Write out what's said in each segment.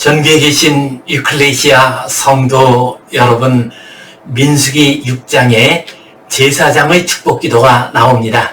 전국에 계신 유클레시아 성도 여러분, 민수기 6장에 제사장의 축복 기도가 나옵니다.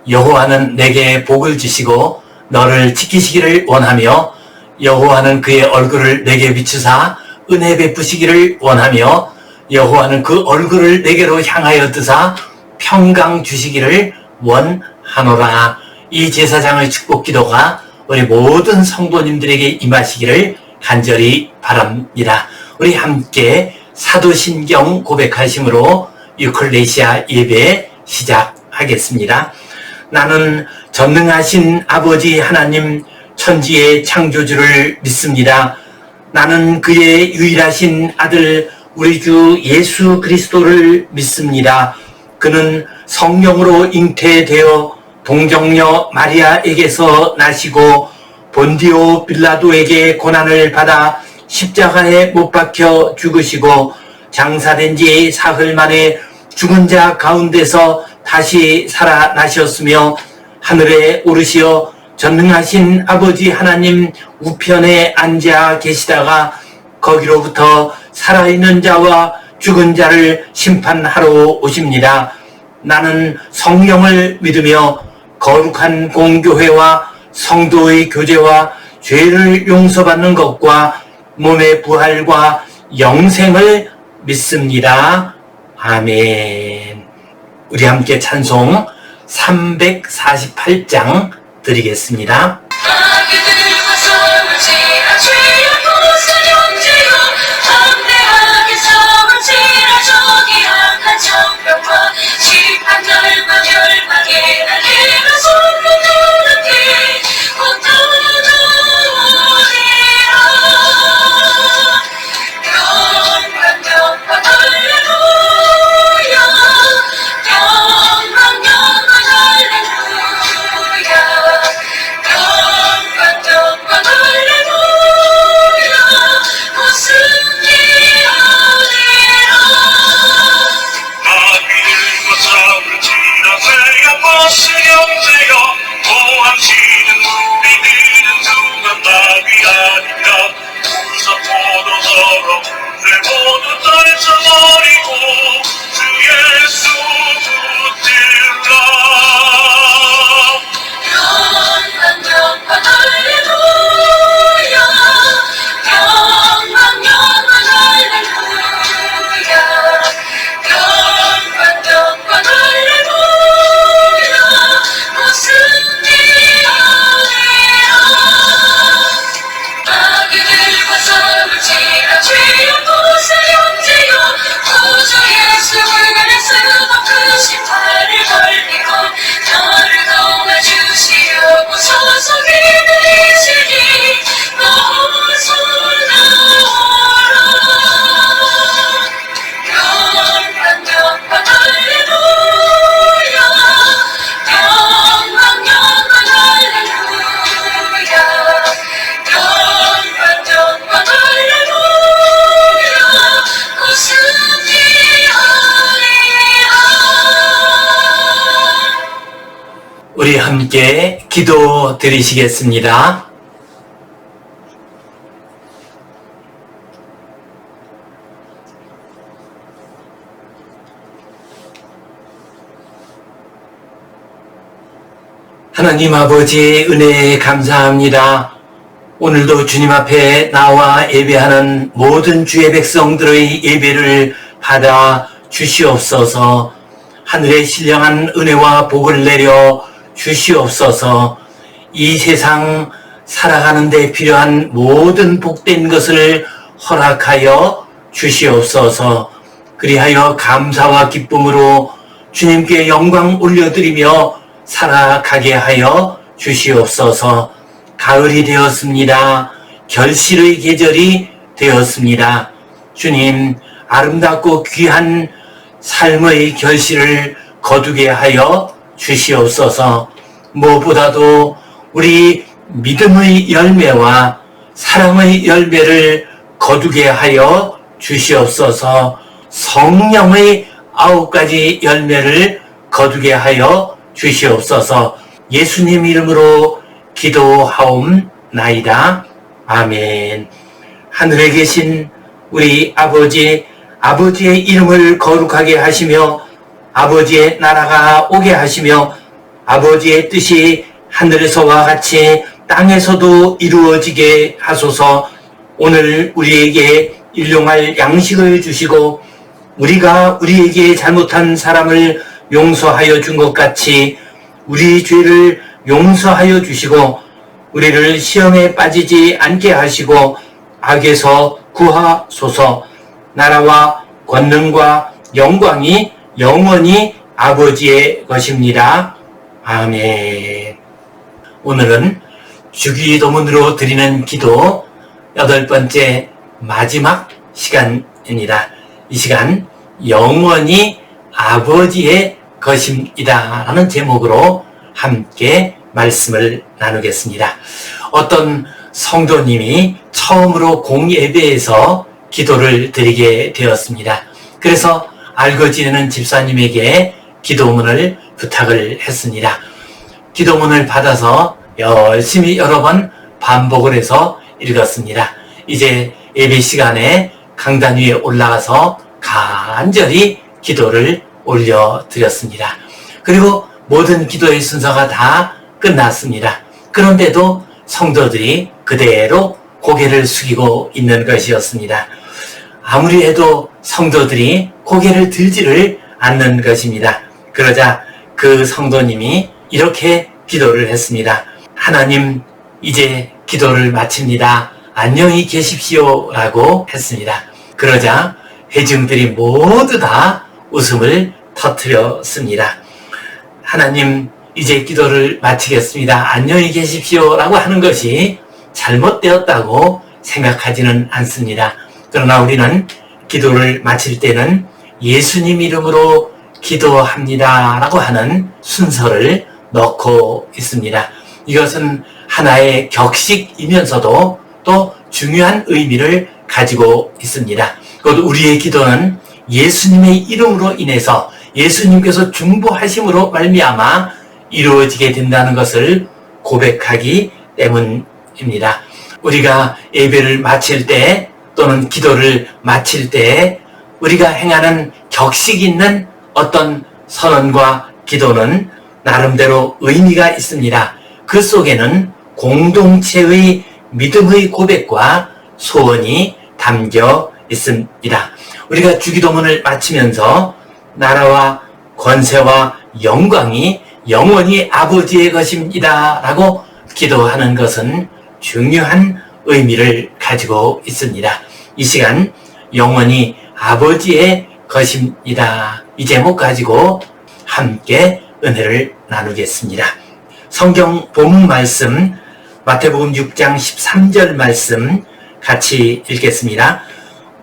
여호와는 내게 복을 주시고 너를 지키시기를 원하며 여호와는 그의 얼굴을 내게 비추사 은혜 베푸시기를 원하며 여호와는 그 얼굴을 내게로 향하여 드사 평강 주시기를 원하노라. 이 제사장의 축복 기도가 우리 모든 성도님들에게 임하시기를 간절히 바랍니다. 우리 함께 사도신경 고백하심으로 유클레시아 예배 시작하겠습니다. 나는 전능하신 아버지 하나님 천지의 창조주를 믿습니다. 나는 그의 유일하신 아들 우리 주 예수 그리스도를 믿습니다. 그는 성령으로 잉태되어 동정녀 마리아에게서 나시고 본디오 빌라도에게 고난을 받아 십자가에 못 박혀 죽으시고 장사된 지 사흘 만에 죽은 자 가운데서 다시 살아나셨으며 하늘에 오르시어 전능하신 아버지 하나님 우편에 앉아 계시다가 거기로부터 살아있는 자와 죽은 자를 심판하러 오십니다. 나는 성령을 믿으며 거룩한 공교회와 성도의 교제와 죄를 용서받는 것과 몸의 부활과 영생을 믿습니다. 아멘. 우리 함께 찬송 348장 드리겠습니다. 우리 함께 기도 드리시겠습니다. 하나님 아버지의 은혜에 감사합니다. 오늘도 주님 앞에 나와 예배하는 모든 주의 백성들의 예배를 받아 주시옵소서. 하늘에 신령한 은혜와 복을 내려 주시옵소서. 이 세상 살아가는 데 필요한 모든 복된 것을 허락하여 주시옵소서. 그리하여 감사와 기쁨으로 주님께 영광 올려드리며 살아가게 하여 주시옵소서. 가을이 되었습니다. 결실의 계절이 되었습니다. 주님, 아름답고 귀한 삶의 결실을 거두게 하여 주시옵소서. 무엇보다도 우리 믿음의 열매와 사랑의 열매를 거두게 하여 주시옵소서. 성령의 9가지 열매를 거두게 하여 주시옵소서. 예수님 이름으로 기도하옵나이다. 아멘. 하늘에 계신 우리 아버지, 아버지의 이름을 거룩하게 하시며 아버지의 나라가 오게 하시며 아버지의 뜻이 하늘에서와 같이 땅에서도 이루어지게 하소서. 오늘 우리에게 일용할 양식을 주시고 우리가 우리에게 잘못한 사람을 용서하여 준 것 같이 우리 죄를 용서하여 주시고 우리를 시험에 빠지지 않게 하시고 악에서 구하소서. 나라와 권능과 영광이 영원히 아버지의 것입니다. 아멘. 오늘은 주기도문으로 드리는 기도 8번째 마지막 시간입니다. 이 시간 영원히 아버지의 것입니다 라는 제목으로 함께 말씀을 나누겠습니다. 어떤 성도님이 처음으로 공예배에서 기도를 드리게 되었습니다. 그래서 알고 지내는 집사님에게 기도문을 부탁을 했습니다. 기도문을 받아서 열심히 여러 번 반복을 해서 읽었습니다. 이제 예배 시간에 강단 위에 올라가서 간절히 기도를 올려드렸습니다. 그리고 모든 기도의 순서가 다 끝났습니다. 그런데도 성도들이 그대로 고개를 숙이고 있는 것이었습니다. 아무리 해도 성도들이 고개를 들지를 않는 것입니다. 그러자 그 성도님이 이렇게 기도를 했습니다. 하나님, 이제 기도를 마칩니다. 안녕히 계십시오 라고 했습니다. 그러자 회중들이 모두 다 웃음을 터뜨렸습니다. 하나님, 이제 기도를 마치겠습니다. 안녕히 계십시오 라고 하는 것이 잘못되었다고 생각하지는 않습니다. 그러나 우리는 기도를 마칠 때는 예수님 이름으로 기도합니다 라고 하는 순서를 넣고 있습니다. 이것은 하나의 격식이면서도 또 중요한 의미를 가지고 있습니다. 곧 우리의 기도는 예수님의 이름으로 인해서 예수님께서 중보하심으로 말미암아 이루어지게 된다는 것을 고백하기 때문입니다. 우리가 예배를 마칠 때 또는 기도를 마칠 때 우리가 행하는 격식 있는 어떤 선언과 기도는 나름대로 의미가 있습니다. 그 속에는 공동체의 믿음의 고백과 소원이 담겨 있습니다. 우리가 주기도문을 마치면서 나라와 권세와 영광이 영원히 아버지의 것입니다 라고 기도하는 것은 중요한 의미를 가지고 있습니다. 이 시간 영원히 아버지의 것입니다. 이 제목 가지고 함께 은혜를 나누겠습니다. 성경 본문 말씀 마태복음 6장 13절 말씀 같이 읽겠습니다.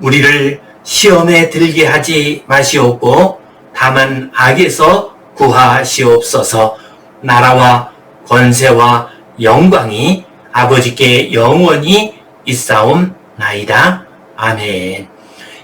우리를 시험에 들게 하지 마시옵고 다만 악에서 구하시옵소서. 나라와 권세와 영광이 아버지께 영원히 있사옵나이다. 아멘.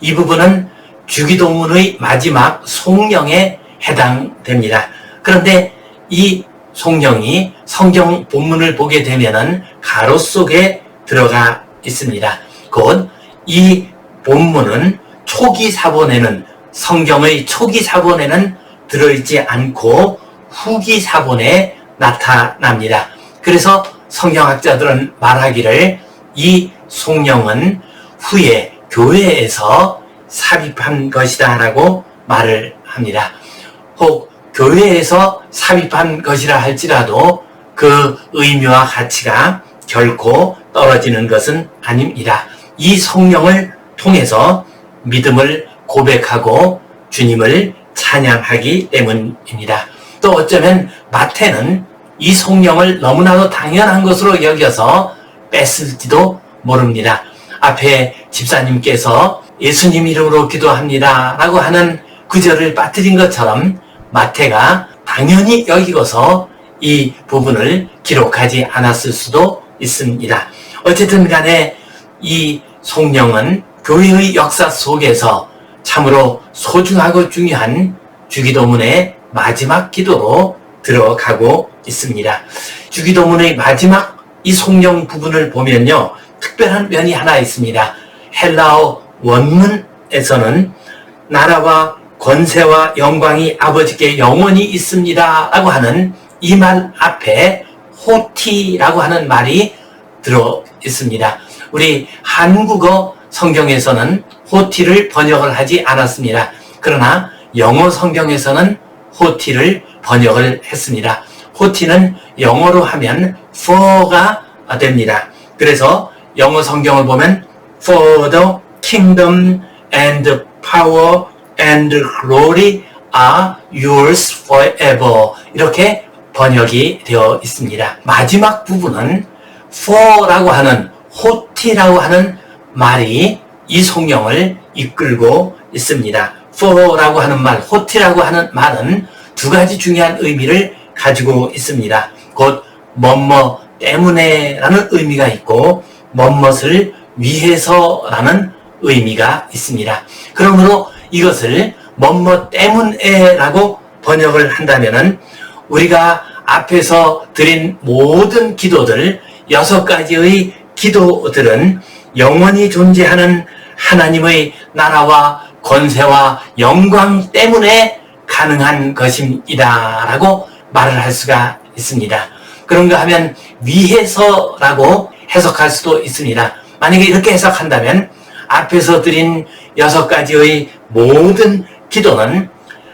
이 부분은 주기도문의 마지막 송령에 해당됩니다. 그런데 이 송령이 성경 본문을 보게 되면은 가로 속에 들어가 있습니다. 곧 이 본문은 초기 사본에는 성경의 초기 사본에는 들어있지 않고 후기 사본에 나타납니다. 그래서 성경학자들은 말하기를 이 송령은 후에 교회에서 삽입한 것이다 라고 말을 합니다. 혹 교회에서 삽입한 것이라 할지라도 그 의미와 가치가 결코 떨어지는 것은 아닙니다. 이 성령을 통해서 믿음을 고백하고 주님을 찬양하기 때문입니다. 또 어쩌면 마태는 이 성령을 너무나도 당연한 것으로 여겨서 뺐을지도 모릅니다. 앞에 집사님께서 예수님 이름으로 기도합니다 라고 하는 구절을 빠뜨린 것처럼 마태가 당연히 여기고서 이 부분을 기록하지 않았을 수도 있습니다. 어쨌든 간에 이 성령은 교회의 역사 속에서 참으로 소중하고 중요한 주기도문의 마지막 기도로 들어가고 있습니다. 주기도문의 마지막 이 성령 부분을 보면요, 특별한 면이 하나 있습니다. 헬라어 원문에서는 나라와 권세와 영광이 아버지께 영원히 있습니다 라고 하는 이 말 앞에 호티라고 하는 말이 들어 있습니다. 우리 한국어 성경에서는 호티를 번역을 하지 않았습니다. 그러나 영어 성경에서는 호티를 번역을 했습니다. 호티는 영어로 하면 for가 됩니다. 그래서 영어 성경을 보면 For the kingdom and the power and the glory are yours forever 이렇게 번역이 되어 있습니다. 마지막 부분은 for라고 하는 호티라고 하는 말이 이 성경을 이끌고 있습니다. for라고 하는 말, 호티라고 하는 말은 두 가지 중요한 의미를 가지고 있습니다. 곧 뭐뭐 때문에 라는 의미가 있고 뭐뭇을 위해서라는 의미가 있습니다. 그러므로 이것을 뭐뭐 때문에 라고 번역을 한다면은 우리가 앞에서 드린 모든 기도들, 6가지의 기도들은 영원히 존재하는 하나님의 나라와 권세와 영광 때문에 가능한 것입니다 라고 말을 할 수가 있습니다. 그런가 하면 위해서라고 해석할 수도 있습니다. 만약에 이렇게 해석한다면 앞에서 드린 6가지의 모든 기도는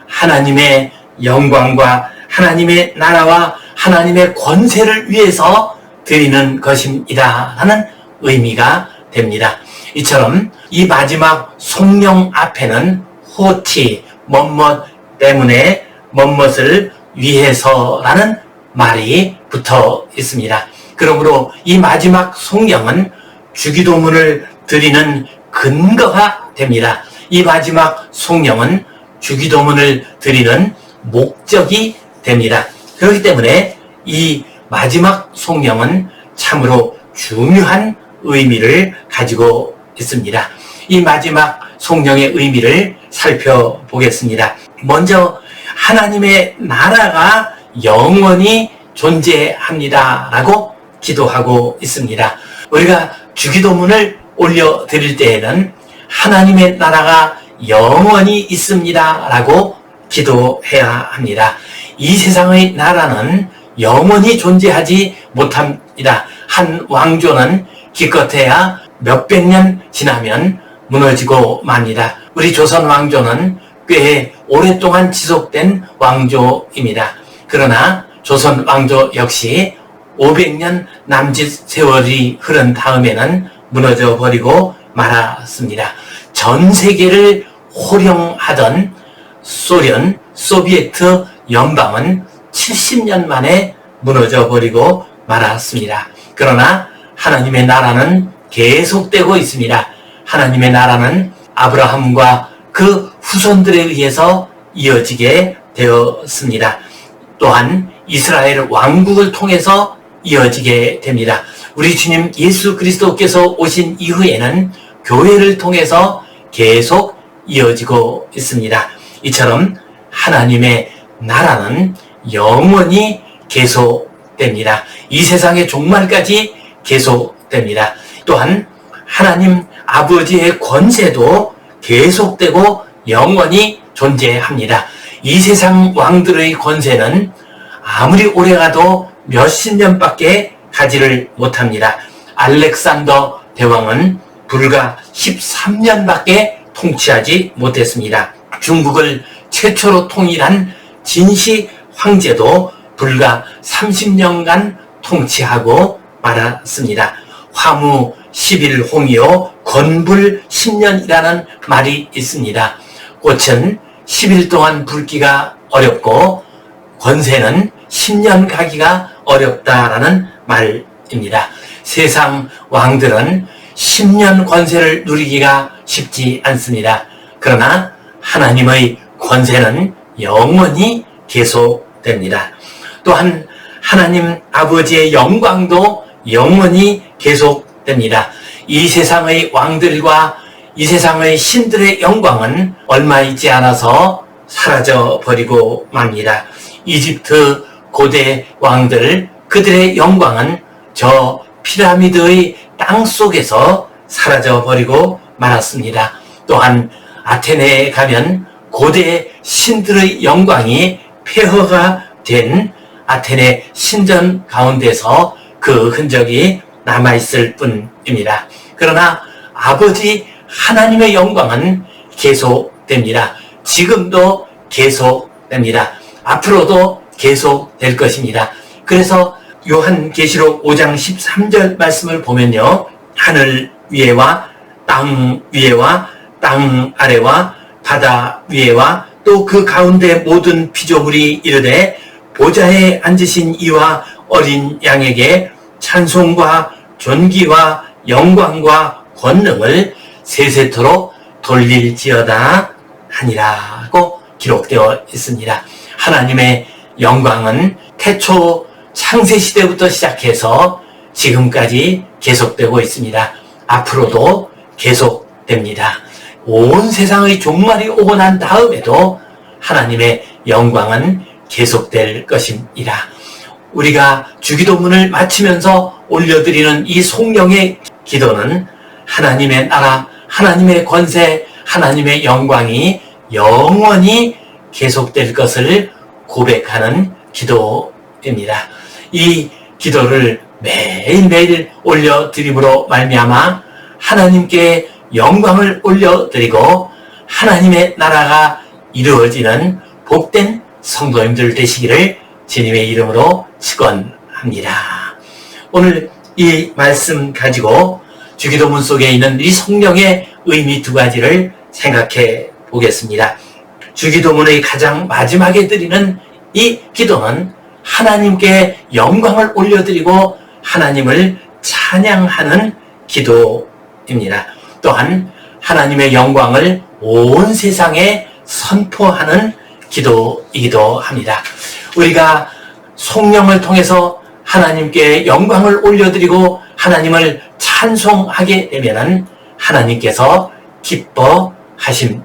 하나님의 영광과 하나님의 나라와 하나님의 권세를 위해서 드리는 것입니다 라는 의미가 됩니다. 이처럼 이 마지막 송령 앞에는 호티, 뭐뭇 때문에 뭐뭇을 위해서라는 말이 붙어 있습니다. 그러므로 이 마지막 송령은 주기도문을 드리는 근거가 됩니다. 이 마지막 송령은 주기도문을 드리는 목적이 됩니다. 그렇기 때문에 이 마지막 송령은 참으로 중요한 의미를 가지고 있습니다. 이 마지막 송령의 의미를 살펴보겠습니다. 먼저 하나님의 나라가 영원히 존재합니다 라고 기도하고 있습니다. 우리가 주기도문을 올려드릴 때에는 하나님의 나라가 영원히 있습니다 라고 기도해야 합니다. 이 세상의 나라는 영원히 존재하지 못합니다. 한 왕조는 기껏해야 몇백 년 지나면 무너지고 맙니다. 우리 조선 왕조는 꽤 오랫동안 지속된 왕조입니다. 그러나 조선 왕조 역시 500년 남짓 세월이 흐른 다음에는 무너져 버리고 말았습니다. 전 세계를 호령하던 소련, 소비에트 연방은 70년 만에 무너져 버리고 말았습니다. 그러나 하나님의 나라는 계속되고 있습니다. 하나님의 나라는 아브라함과 그 후손들에 의해서 이어지게 되었습니다. 또한 이스라엘 왕국을 통해서 이어지게 됩니다. 우리 주님 예수 그리스도께서 오신 이후에는 교회를 통해서 계속 이어지고 있습니다. 이처럼 하나님의 나라는 영원히 계속됩니다. 이 세상의 종말까지 계속됩니다. 또한 하나님 아버지의 권세도 계속되고 영원히 존재합니다. 이 세상 왕들의 권세는 아무리 오래가도 몇십 년밖에 가지를 못합니다. 알렉산더 대왕은 불과 13년밖에 통치하지 못했습니다. 중국을 최초로 통일한 진시 황제도 불과 30년간 통치하고 말았습니다. 화무 10일 건불 10년이라는 말이 있습니다. 꽃은 10일 동안 붉기가 어렵고 권세는 10년 가기가 어렵다라는 말입니다. 세상 왕들은 10년 권세를 누리기가 쉽지 않습니다. 그러나 하나님의 권세는 영원히 계속됩니다. 또한 하나님 아버지의 영광도 영원히 계속됩니다. 이 세상의 왕들과 이 세상의 신들의 영광은 얼마 있지 않아서 사라져 버리고 맙니다. 이집트 고대 왕들, 그들의 영광은 저 피라미드의 땅 속에서 사라져 버리고 말았습니다. 또한 아테네에 가면 고대 신들의 영광이 폐허가 된 아테네 신전 가운데서 그 흔적이 남아있을 뿐입니다. 그러나 아버지 하나님의 영광은 계속됩니다. 지금도 계속됩니다. 앞으로도 계속될 것입니다. 그래서 요한계시록 5장 13절 말씀을 보면요, 하늘 위에와 땅 위에와 땅 아래와 바다 위에와 또 그 가운데 모든 피조물이 이르되 보좌에 앉으신 이와 어린 양에게 찬송과 존귀와 영광과 권능을 세세토록 돌릴지어다 하니라고 기록되어 있습니다. 하나님의 영광은 태초 창세시대부터 시작해서 지금까지 계속되고 있습니다. 앞으로도 계속됩니다. 온 세상의 종말이 오고 난 다음에도 하나님의 영광은 계속될 것입니다. 우리가 주기도문을 마치면서 올려드리는 이 송영의 기도는 하나님의 나라, 하나님의 권세, 하나님의 영광이 영원히 계속될 것을 고백하는 기도입니다. 이 기도를 매일매일 올려드림으로 말미암아 하나님께 영광을 올려드리고 하나님의 나라가 이루어지는 복된 성도님들 되시기를 주님의 이름으로 축원합니다. 오늘 이 말씀 가지고 주기도문 속에 있는 이 성령의 의미 두 가지를 생각해 보겠습니다. 주기도문의 가장 마지막에 드리는 이 기도는 하나님께 영광을 올려드리고 하나님을 찬양하는 기도입니다. 또한 하나님의 영광을 온 세상에 선포하는 기도이기도 합니다. 우리가 성령을 통해서 하나님께 영광을 올려드리고 하나님을 찬송하게 되면 하나님께서 기뻐하십니다.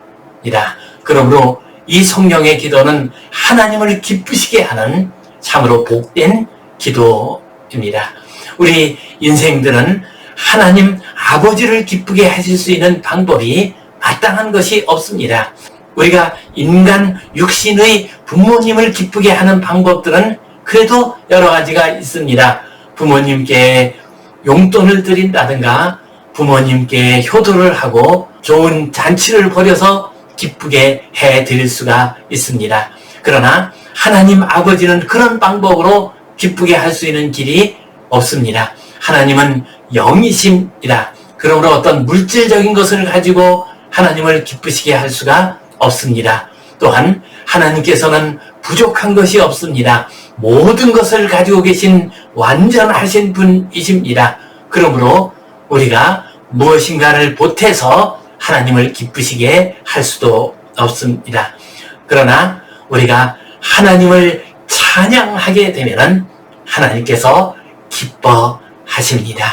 그러므로 이 성령의 기도는 하나님을 기쁘시게 하는 참으로 복된 기도입니다. 우리 인생들은 하나님 아버지를 기쁘게 하실 수 있는 방법이 마땅한 것이 없습니다. 우리가 인간 육신의 부모님을 기쁘게 하는 방법들은 그래도 여러 가지가 있습니다. 부모님께 용돈을 드린다든가 부모님께 효도를 하고 좋은 잔치를 벌여서 기쁘게 해드릴 수가 있습니다. 그러나 하나님 아버지는 그런 방법으로 기쁘게 할 수 있는 길이 없습니다. 하나님은 영이십니다. 그러므로 어떤 물질적인 것을 가지고 하나님을 기쁘시게 할 수가 없습니다. 또한 하나님께서는 부족한 것이 없습니다. 모든 것을 가지고 계신 완전하신 분이십니다. 그러므로 우리가 무엇인가를 보태서 하나님을 기쁘시게 할 수도 없습니다. 그러나 우리가 하나님을 찬양하게 되면 하나님께서 기뻐하십니다.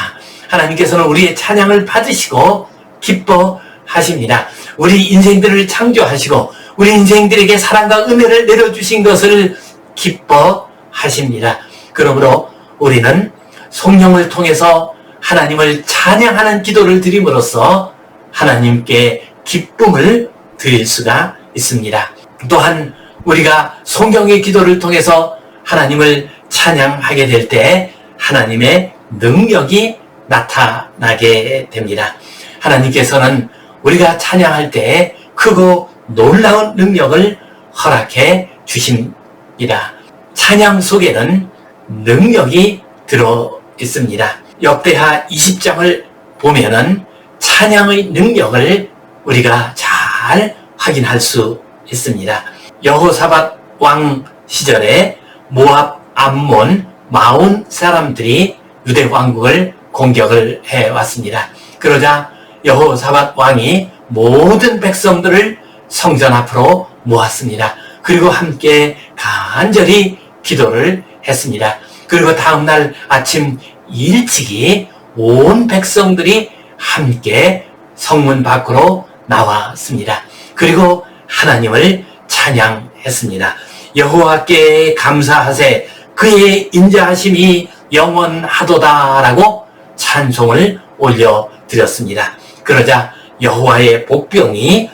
하나님께서는 우리의 찬양을 받으시고 기뻐하십니다. 우리 인생들을 창조하시고 우리 인생들에게 사랑과 은혜를 내려주신 것을 기뻐하십니다. 그러므로 우리는 성령을 통해서 하나님을 찬양하는 기도를 드림으로써 하나님께 기쁨을 드릴 수가 있습니다. 또한 우리가 성경의 기도를 통해서 하나님을 찬양하게 될 때 하나님의 능력이 나타나게 됩니다. 하나님께서는 우리가 찬양할 때 크고 놀라운 능력을 허락해 주십니다. 찬양 속에는 능력이 들어 있습니다. 역대하 20장을 보면은 찬양의 능력을 우리가 잘 확인할 수 있습니다. 여호사밧 왕 시절에 모압, 암몬, 마온 사람들이 유대 왕국을 공격을 해왔습니다. 그러자 여호사밧 왕이 모든 백성들을 성전 앞으로 모았습니다. 그리고 함께 간절히 기도를 했습니다. 그리고 다음날 아침 일찍이 온 백성들이 함께 성문 밖으로 나왔습니다. 그리고 하나님을 찬양했습니다. 여호와께 감사하세 그의 인자하심이 영원하도다라고 찬송을 올려드렸습니다. 그러자 여호와의 복병이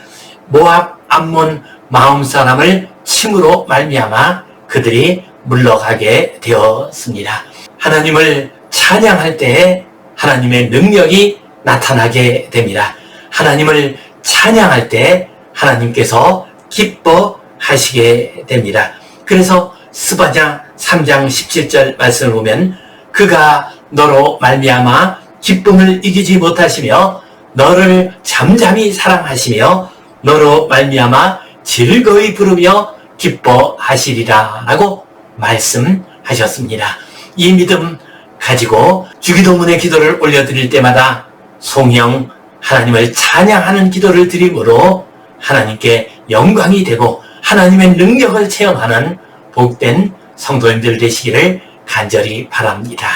모압 암몬 마음 사람을 침으로 말미암아 그들이 물러가게 되었습니다. 하나님을 찬양할 때 하나님의 능력이 나타나게 됩니다. 하나님을 찬양할 때 하나님께서 기뻐하시게 됩니다. 그래서 스바냐 3장 17절 말씀을 보면 그가 너로 말미암아 기쁨을 이기지 못하시며 너를 잠잠히 사랑하시며 너로 말미암아 즐거이 부르며 기뻐하시리라 라고 말씀하셨습니다. 이 믿음 가지고 주기도문의 기도를 올려드릴 때마다 송영 하나님을 찬양하는 기도를 드림으로 하나님께 영광이 되고 하나님의 능력을 체험하는 복된 성도님들 되시기를 간절히 바랍니다.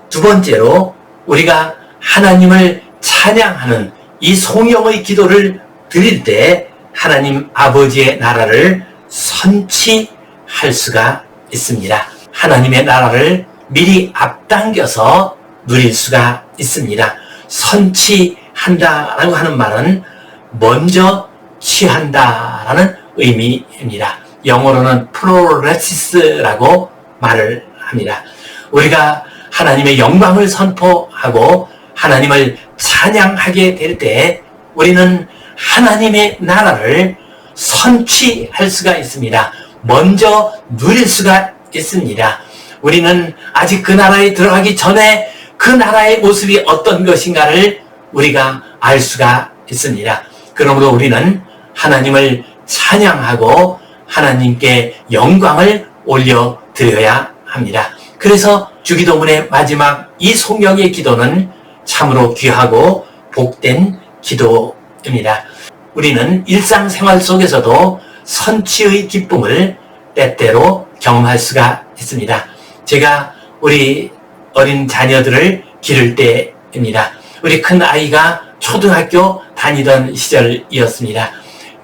두 번째로 우리가 하나님을 찬양하는 이 송영의 기도를 드릴 때 하나님 아버지의 나라를 선취할 수가 있습니다. 하나님의 나라를 미리 앞당겨서 누릴 수가 있습니다. 선취한다라고 하는 말은 먼저 취한다라는 의미입니다. 영어로는 프로레시스라고 말을 합니다. 우리가 하나님의 영광을 선포하고 하나님을 찬양하게 될 때 우리는 하나님의 나라를 선취할 수가 있습니다. 먼저 누릴 수가 있습니다. 우리는 아직 그 나라에 들어가기 전에 그 나라의 모습이 어떤 것인가를 우리가 알 수가 있습니다. 그러므로 우리는 하나님을 찬양하고 하나님께 영광을 올려드려야 합니다. 그래서 주기도문의 마지막 이 송영의 기도는 참으로 귀하고 복된 기도입니다. 우리는 일상생활 속에서도 선취의 기쁨을 때때로 경험할 수가 있습니다. 제가 우리 어린 자녀들을 기를 때입니다. 우리 큰 아이가 초등학교 다니던 시절이었습니다.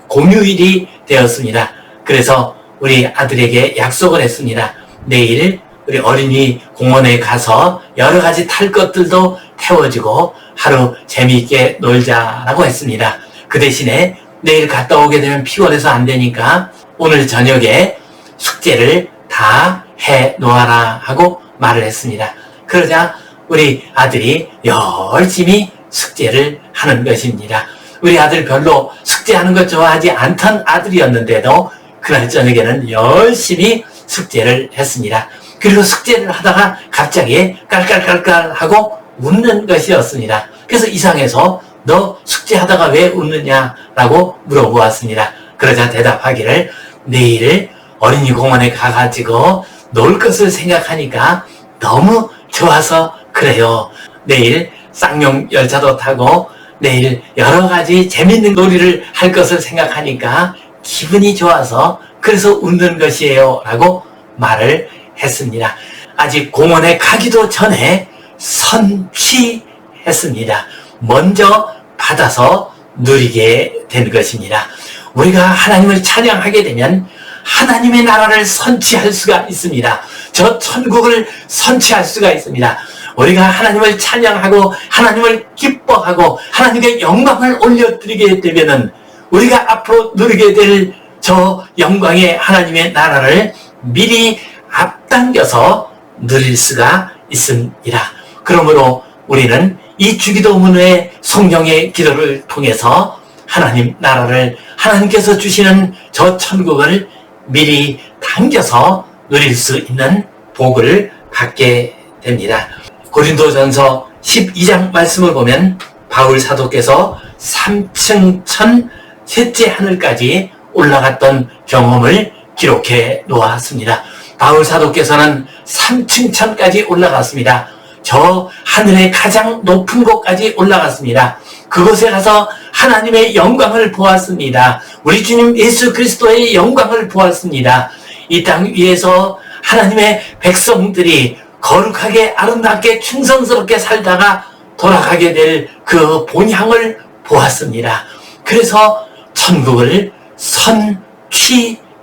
공휴일이 되었습니다. 그래서 우리 아들에게 약속을 했습니다. 내일 우리 어린이 공원에 가서 여러 가지 탈 것들도 태워주고 하루 재미있게 놀자라고 했습니다. 그 대신에 내일 갔다 오게 되면 피곤해서 안 되니까 오늘 저녁에 숙제를 다 해 놓아라 하고 말을 했습니다. 그러자 우리 아들이 열심히 숙제를 하는 것입니다. 우리 아들 별로 숙제하는 것 좋아하지 않던 아들이었는데도 그날 저녁에는 열심히 숙제를 했습니다. 그리고 숙제를 하다가 갑자기 깔깔깔깔 하고 웃는 것이었습니다. 그래서 이상해서 너 숙제하다가 왜 웃느냐라고 물어보았습니다. 그러자 대답하기를 내일 어린이 공원에 가가지고 놀 것을 생각하니까 너무 좋아서 그래요. 내일 쌍용 열차도 타고 내일 여러 가지 재밌는 놀이를 할 것을 생각하니까 기분이 좋아서 그래서 웃는 것이에요 라고 말을 했습니다. 아직 공원에 가기도 전에 선취했습니다. 먼저 받아서 누리게 된 것입니다. 우리가 하나님을 찬양하게 되면 하나님의 나라를 선취할 수가 있습니다. 저 천국을 선취할 수가 있습니다. 우리가 하나님을 찬양하고 하나님을 기뻐하고 하나님께 영광을 올려드리게 되면은 우리가 앞으로 누리게 될 저 영광의 하나님의 나라를 미리 앞당겨서 누릴 수가 있습니다. 그러므로 우리는 이 주기도문의 송영의 기도를 통해서 하나님 나라를 하나님께서 주시는 저 천국을 미리 당겨서 누릴 수 있는 복을 받게 됩니다. 고린도전서 12장 말씀을 보면 바울 사도께서 3층 천 셋째 하늘까지 올라갔던 경험을 기록해 놓았습니다. 바울 사도께서는 3층 천까지 올라갔습니다. 저 하늘의 가장 높은 곳까지 올라갔습니다. 그곳에 가서 하나님의 영광을 보았습니다. 우리 주님 예수 그리스도의 영광을 보았습니다. 이 땅 위에서 하나님의 백성들이 거룩하게 아름답게 충성스럽게 살다가 돌아가게 될 그 본향을 보았습니다. 그래서 천국을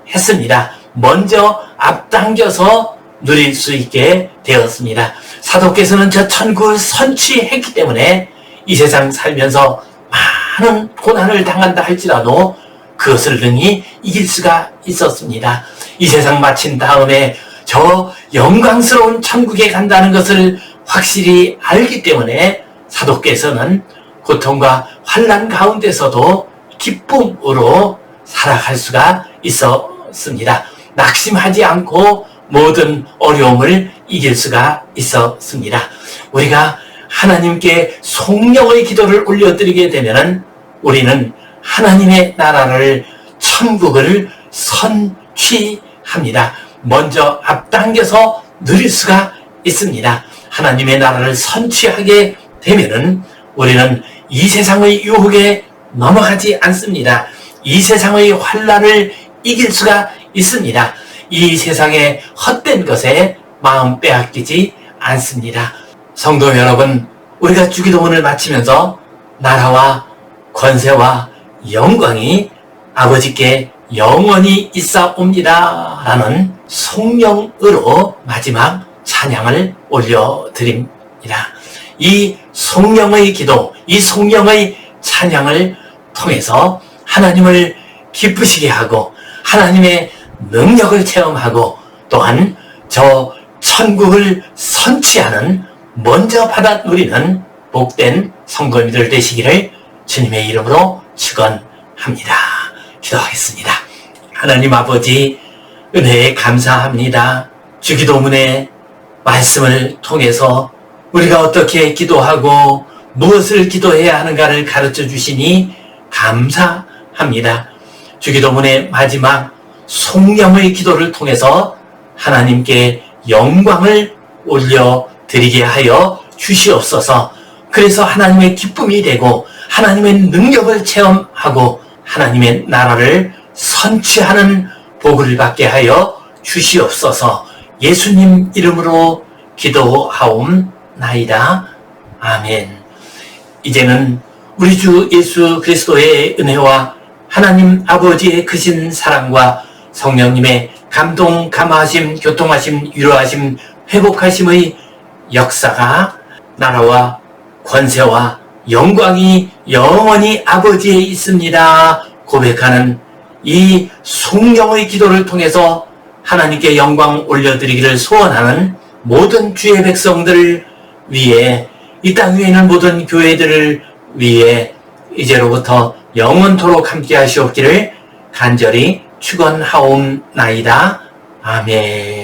선취했습니다. 먼저 앞당겨서 누릴 수 있게 되었습니다. 사도께서는 저 천국을 선취했기 때문에 이 세상 살면서 많은 고난을 당한다 할지라도 그것을 능히 이길 수가 있었습니다. 이 세상 마친 다음에 저 영광스러운 천국에 간다는 것을 확실히 알기 때문에 사도께서는 고통과 환난 가운데서도 기쁨으로 살아갈 수가 있었습니다. 낙심하지 않고 모든 어려움을 이길 수가 있었습니다. 우리가 하나님께 성령의 기도를 올려드리게 되면 우리는 하나님의 나라를, 천국을 선취합니다. 먼저 앞당겨서 누릴 수가 있습니다. 하나님의 나라를 선취하게 되면은 우리는 이 세상의 유혹에 넘어가지 않습니다. 이 세상의 환난을 이길 수가 있습니다. 이 세상의 헛된 것에 마음 빼앗기지 않습니다. 성도 여러분, 우리가 주기도문을 마치면서 나라와 권세와 영광이 아버지께 영원히 있사옵니다 라는 성령으로 마지막 찬양을 올려드립니다. 이 성령의 기도, 이 성령의 찬양을 통해서 하나님을 기쁘시게 하고 하나님의 능력을 체험하고 또한 저 천국을 선취하는, 먼저 받아 누리는 복된 성도님들 되시기를 주님의 이름으로 축원합니다. 기도하겠습니다. 하나님 아버지, 은혜에 감사합니다. 주기도문의 말씀을 통해서 우리가 어떻게 기도하고 무엇을 기도해야 하는가를 가르쳐 주시니 감사합니다. 주기도문의 마지막 성령의 기도를 통해서 하나님께 영광을 올려드리게 하여 주시옵소서. 그래서 하나님의 기쁨이 되고 하나님의 능력을 체험하고 하나님의 나라를 선취하는 복을 받게 하여 주시옵소서. 예수님 이름으로 기도하옵나이다. 아멘. 이제는 우리 주 예수 그리스도의 은혜와 하나님 아버지의 크신 사랑과 성령님의 감동, 감화하심, 교통하심, 위로하심, 회복하심의 역사가 나라와 권세와 영광이 영원히 아버지에 있습니다 고백하는 이 성령의 기도를 통해서 하나님께 영광 올려드리기를 소원하는 모든 주의 백성들 위해, 이 땅 위에 있는 모든 교회들을 위해 이제로부터 영원토록 함께 하시옵기를 간절히 축원하옵나이다. 아멘.